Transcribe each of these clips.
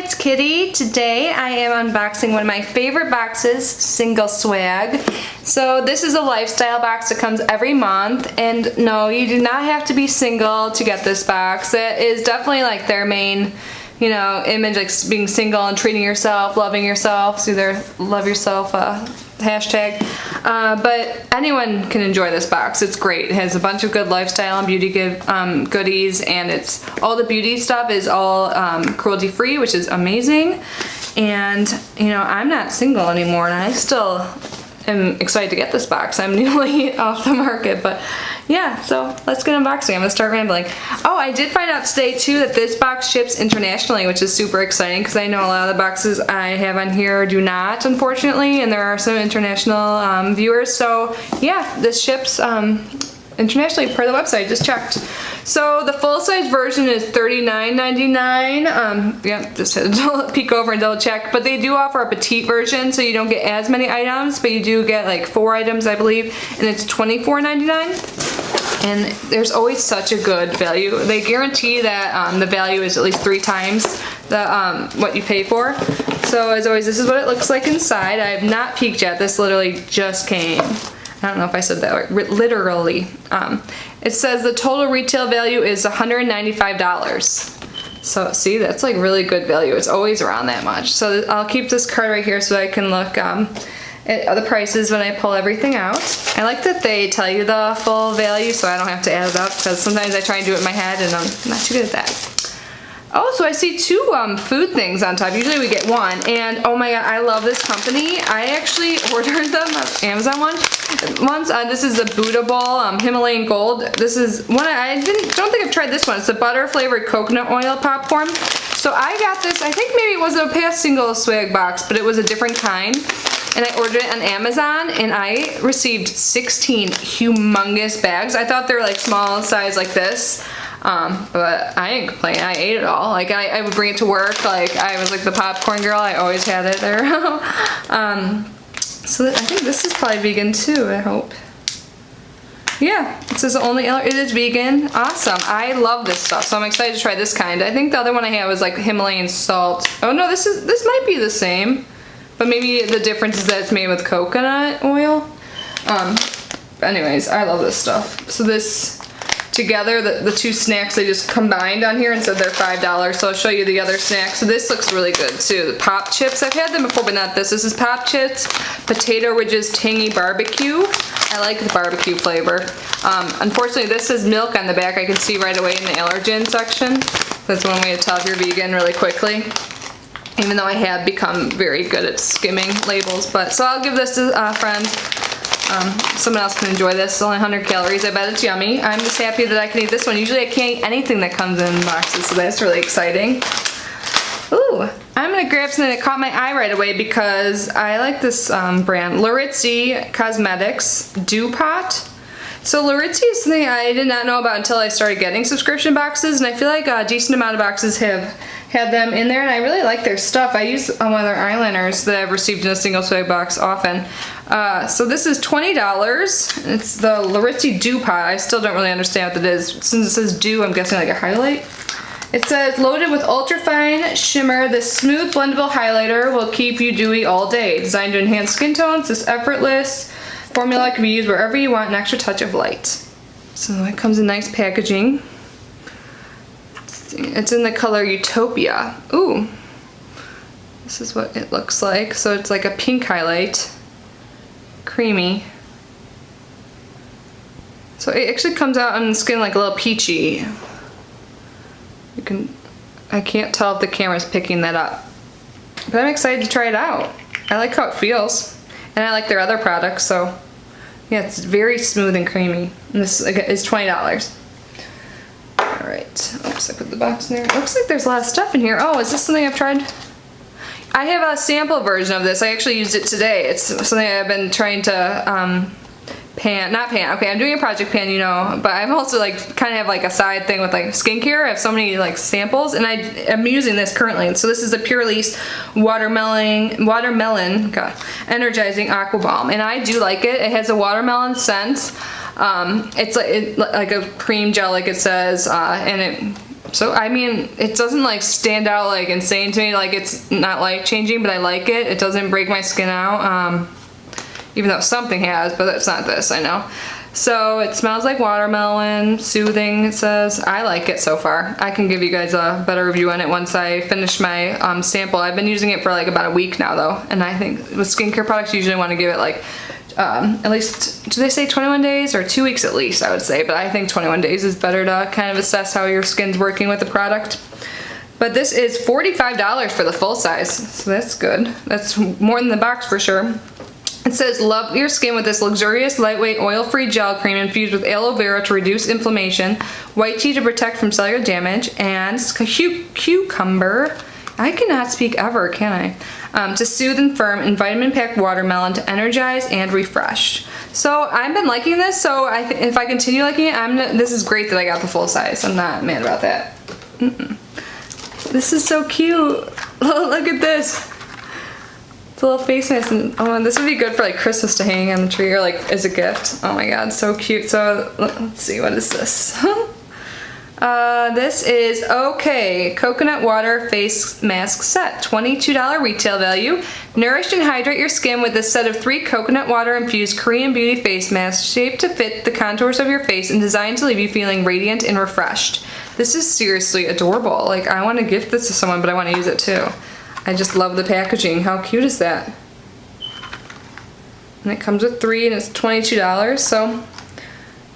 it's Kitty. Today I am unboxing one of my favorite boxes, SinglesSwag. So this is a lifestyle box that comes every month, and no, you do not have to be single to get this box. It is definitely like their main, you know, image, like being single and treating yourself, loving yourself. So their love yourself hashtag. But anyone can enjoy this box. It's great. It has a bunch of good lifestyle and beauty goodies, and it's all the beauty stuff is all cruelty free, which is amazing. And you know, I'm not single anymore, and I still am excited to get this box. I'm nearly off the market, but yeah, so let's get unboxing. I'm gonna start rambling. Oh, I did find out today too that this box ships internationally, which is super exciting because I know a lot of the boxes I have on here do not, unfortunately, and there are some international viewers. So yeah, this ships internationally per the website. Just checked. So the full size version is $39.99. Yeah, just had to peek over and double check. But they do offer a petite version, so you don't get as many items, but you do get like 4 items, I believe, and it's $24.99. And there's always such a good value. They guarantee that the value is at least 3 times the what you pay for. So as always, this is what it looks like inside. I have not peeked yet. This literally just came. I don't know if I said that right. Literally. It says the total retail value is $195. So see, that's like really good value. It's always around that much. So I'll keep this card right here so I can look at the prices when I pull everything out. I like that they tell you the full value so I don't have to add it up, because sometimes I try and do it in my head and I'm not too good at that. Oh, so I see 2 food things on top. Usually we get 1, and oh my god, I love this company. I actually ordered them on Amazon once. This is the Buddha Bowl Himalayan Gold. This is one don't think I've tried this one. It's a butter flavored coconut oil popcorn. So I got this, I think maybe it was a past SinglesSwag box, but it was a different kind. And I ordered it on Amazon, and I received 16 humongous bags. I thought they were like small size like this. But I didn't complain. I ate it all. Like I would bring it to work. Like I was like the popcorn girl. I always had it there. So I think this is probably vegan too, I hope. Yeah, it says only it is vegan. Awesome. I love this stuff, so I'm excited to try this kind. I think the other one I had was like Himalayan salt. Oh no, this might be the same, but maybe the difference is that it's made with coconut oil. But anyways, I love this stuff. So this together, the 2 snacks, they just combined on here and said they're $5, so I'll show you the other snacks. So this looks really good too. The pop chips, I've had them before, but not this. This is pop chips, potato ridges, tangy barbecue. I like the barbecue flavor. Unfortunately, this is milk on the back. I can see right away in the allergen section. That's one way to tell if you're vegan really quickly. Even though I have become very good at skimming labels, but so I'll give this to a friend. Someone else can enjoy this. It's only 100 calories. I bet it's yummy. I'm just happy that I can eat this one. Usually I can't eat anything that comes in boxes, so that's really exciting. Ooh, I'm gonna grab something that caught my eye right away because I like this brand, Laritzi Cosmetics Dew Pot. So Laritzi is something I did not know about until I started getting subscription boxes, and I feel like a decent amount of boxes have had them in there, and I really like their stuff. I use one of their eyeliners that I've received in a SinglesSwag box often. So this is $20. It's the Laritzi Dew Pot. I still don't really understand what that is. Since it says dew, I'm guessing like a highlight. It says, loaded with ultra-fine shimmer, this smooth blendable highlighter will keep you dewy all day. Designed to enhance skin tones, this effortless formula can be used wherever you want an extra touch of light. So it comes in nice packaging. It's in the color Utopia. Ooh, this is what it looks like. So it's like a pink highlight, creamy. So it actually comes out on the skin like a little peachy. I can't tell if the camera's picking that up, but I'm excited to try it out. I like how it feels, and I like their other products, so yeah, it's very smooth and creamy. And this is $20. Alright, oops, I put the box in there. It looks like there's a lot of stuff in here. Oh, is this something I've tried? I have a sample version of this. I actually used it today. It's something I've been trying to okay, I'm doing a project pan, you know, but I'm also like kind of have like a side thing with like skincare. I have so many like samples, and I'm using this currently. And so this is a Pure Release watermelon energizing aqua balm, and I do like it. It has a watermelon scent. It's like a cream gel, like it says, and it So, I mean, it doesn't like stand out like insane to me. Like, it's not life changing, but I like it. It doesn't break my skin out. Even though something has, but that's not this, I know. So it smells like watermelon, soothing, it says. I like it so far. I can give you guys a better review on it once I finish my sample. I've been using it for like about a week now though, and I think with skincare products you usually want to give it like at least, do they say 21 days or 2 weeks at least, I would say, but I think 21 days is better to kind of assess how your skin's working with the product. But this is $45 for the full size, so that's good. That's more than the box for sure. It says, love your skin with this luxurious, lightweight, oil-free gel cream infused with aloe vera to reduce inflammation, white tea to protect from cellular damage, and cucumber, I cannot speak ever, can I? To soothe and firm, and vitamin-packed watermelon to energize and refresh. So I've been liking this, so if I continue liking it, this is great that I got the full size. I'm not mad about that. This is so cute. Oh, look at this. It's a little face mask, and oh, this would be good for like Christmas to hang on the tree or like as a gift. Oh my god, so cute. So let's see, what is this? This is OK Coconut Water Face Mask Set, $22 retail value. Nourish and hydrate your skin with this set of 3 coconut water infused Korean beauty face masks shaped to fit the contours of your face and designed to leave you feeling radiant and refreshed. This is seriously adorable. Like, I want to gift this to someone, but I want to use it too. I just love the packaging. How cute is that? And it comes with 3 and it's $22, so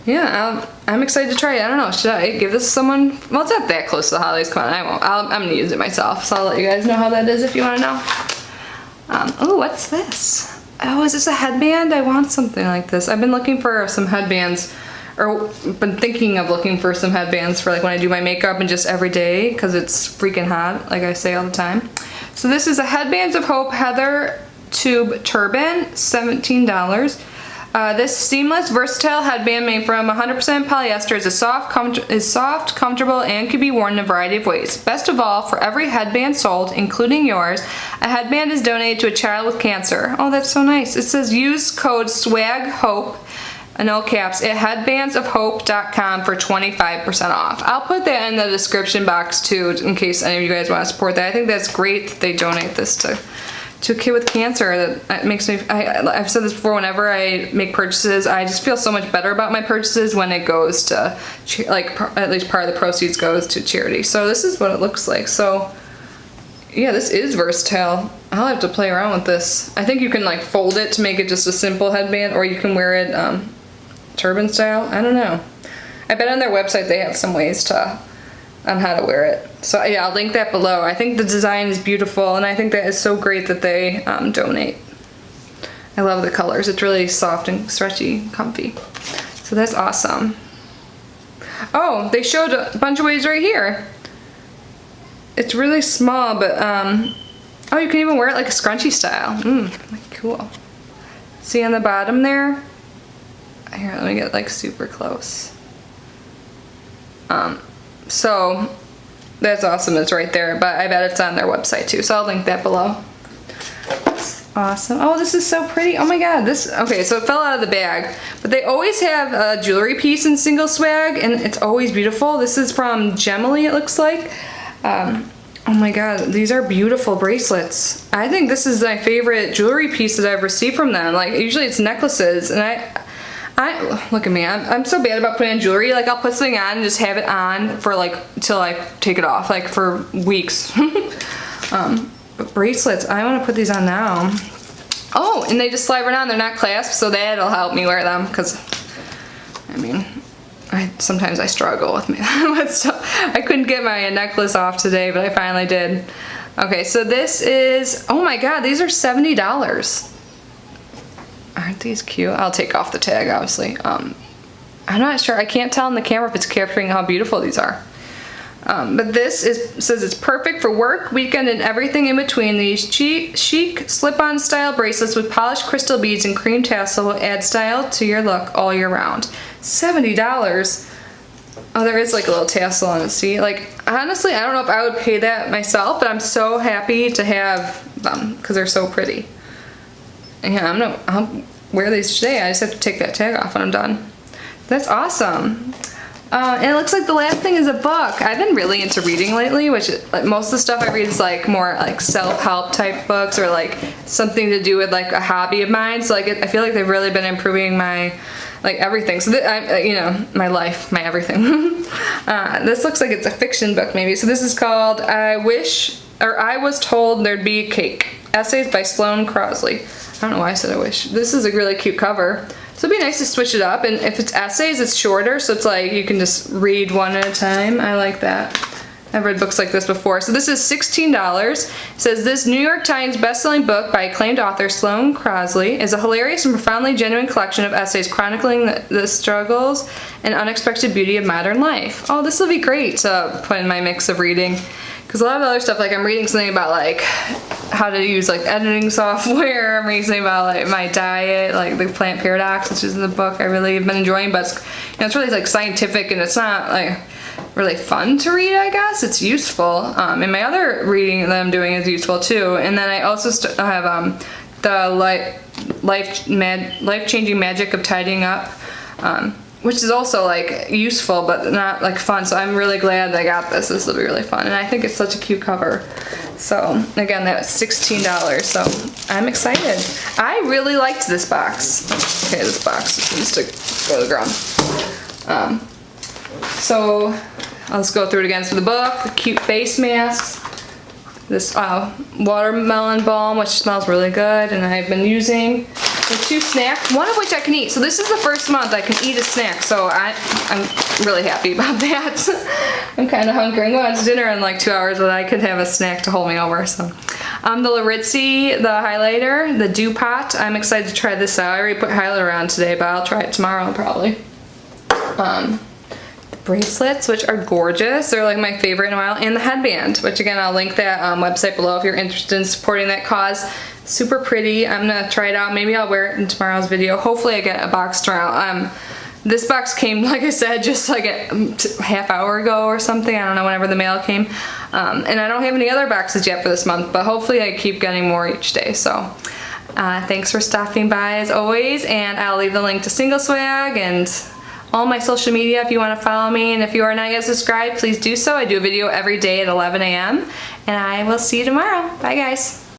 yeah, I'm excited to try it. I don't know, should I give this to someone? Well, it's not that close to the holidays. Come on, I won't. I'm gonna use it myself, so I'll let you guys know how that is if you want to know. Oh, what's this? Oh, is this a headband? I want something like this. I've been looking for some headbands, or been thinking of looking for some headbands for like when I do my makeup and just every day, because it's freaking hot, like I say all the time. So this is a Headbands of Hope Heather Tube Turban, $17. This seamless, versatile headband made from 100% polyester is soft, comfortable, and can be worn in a variety of ways. Best of all, for every headband sold, including yours, a headband is donated to a child with cancer. Oh, that's so nice. It says use code SWAGHOPE, in all caps, at headbandsofhope.com for 25% off. I'll put that in the description box too, in case any of you guys want to support that. I think that's great that they donate this to a kid with cancer. That makes me, I've said this before, whenever I make purchases, I just feel so much better about my purchases when it goes to, like, at least part of the proceeds goes to charity. So this is what it looks like. So yeah, this is versatile. I'll have to play around with this. I think you can like fold it to make it just a simple headband, or you can wear it turban style. I don't know. I bet on their website they have some ways on how to wear it. So yeah, I'll link that below. I think the design is beautiful, and I think that is so great that they donate. I love the colors. It's really soft and stretchy, comfy. So that's awesome. Oh, they showed a bunch of ways right here. It's really small, but oh, you can even wear it like a scrunchie style. Cool. See on the bottom there? Here, let me get like super close. So that's awesome. It's right there, but I bet it's on their website too. So I'll link that below. That's awesome. Oh, this is so pretty. Oh my god, this, okay, so it fell out of the bag, but they always have a jewelry piece in SinglesSwag, and it's always beautiful. This is from Gemily, it looks like. Oh my god, these are beautiful bracelets. I think this is my favorite jewelry piece that I've received from them. Like, usually it's necklaces, and I look at me, I'm so bad about putting on jewelry. Like, I'll put something on and just have it on for like till I take it off, like for weeks. But bracelets, I want to put these on now. Oh, and they just slide right on. They're not clasped, so that'll help me wear them, because I mean, sometimes I struggle with stuff. I couldn't get my necklace off today, but I finally did. Okay, so this is, oh my god, these are $70. Aren't these cute? I'll take off the tag, obviously. I'm not sure. I can't tell in the camera if it's capturing how beautiful these are. But this says it's perfect for work, weekend, and everything in between. These chic slip-on style bracelets with polished crystal beads and cream tassel will add style to your look all year round. $70. Oh, there is like a little tassel on it, see? Like, honestly, I don't know if I would pay that myself, but I'm so happy to have them because they're so pretty. And yeah, I'll wear these today. I just have to take that tag off when I'm done. That's awesome. And it looks like the last thing is a book. I've been really into reading lately, which like, most of the stuff I read is like more like self-help type books or like something to do with like a hobby of mine. So like I feel like they've really been improving my like everything. So you know, my life, my everything. This looks like it's a fiction book maybe. So this is called I Was Told There'd Be Cake. Essays by Sloane Crosley. I don't know why I said I wish. This is a really cute cover. So it'd be nice to switch it up, and if it's essays, it's shorter, so it's like you can just read one at a time. I like that. I've read books like this before. So this is $16. It says, this New York Times bestselling book by acclaimed author Sloane Crosley is a hilarious and profoundly genuine collection of essays chronicling the struggles and unexpected beauty of modern life. Oh, this will be great to put in my mix of reading. Because a lot of the other stuff, like I'm reading something about like how to use like editing software. I'm reading something about like my diet, like the Plant Paradox, which is the book I really have been enjoying. But it's, you know, it's really like scientific and it's not like really fun to read. I guess it's useful. And my other reading that I'm doing is useful too. And then I also have the life-changing magic of tidying up. Which is also like useful but not like fun, so I'm really glad I got this. This will be really fun, and I think it's such a cute cover. So again, that's $16, so I'm excited. I really liked this box. Okay, this box needs to go to the ground. So I'll just go through it again. So the book, the cute face masks, this watermelon balm, which smells really good, and I've been using the 2 snacks, one of which I can eat. So this is the first month I can eat a snack, so I'm really happy about that. I'm kind of hungry. I'm going to dinner in like 2 hours, but I could have a snack to hold me over. So the Laritzi, the highlighter, the Dew Pot. I'm excited to try this out. I already put highlighter on today, but I'll try it tomorrow probably. The bracelets, which are gorgeous. They're like my favorite in a while. And the headband, which again, I'll link that website below if you're interested in supporting that cause. Super pretty. I'm gonna try it out. Maybe I'll wear it in tomorrow's video. Hopefully I get a box tomorrow. This box came, like I said, just like a half hour ago or something. I don't know, whenever the mail came. And I don't have any other boxes yet for this month, but hopefully I keep getting more each day. So thanks for stopping by as always, and I'll leave the link to SinglesSwag and all my social media if you want to follow me. And if you are not yet subscribed, please do so. I do a video every day at 11 a.m. and I will see you tomorrow. Bye guys.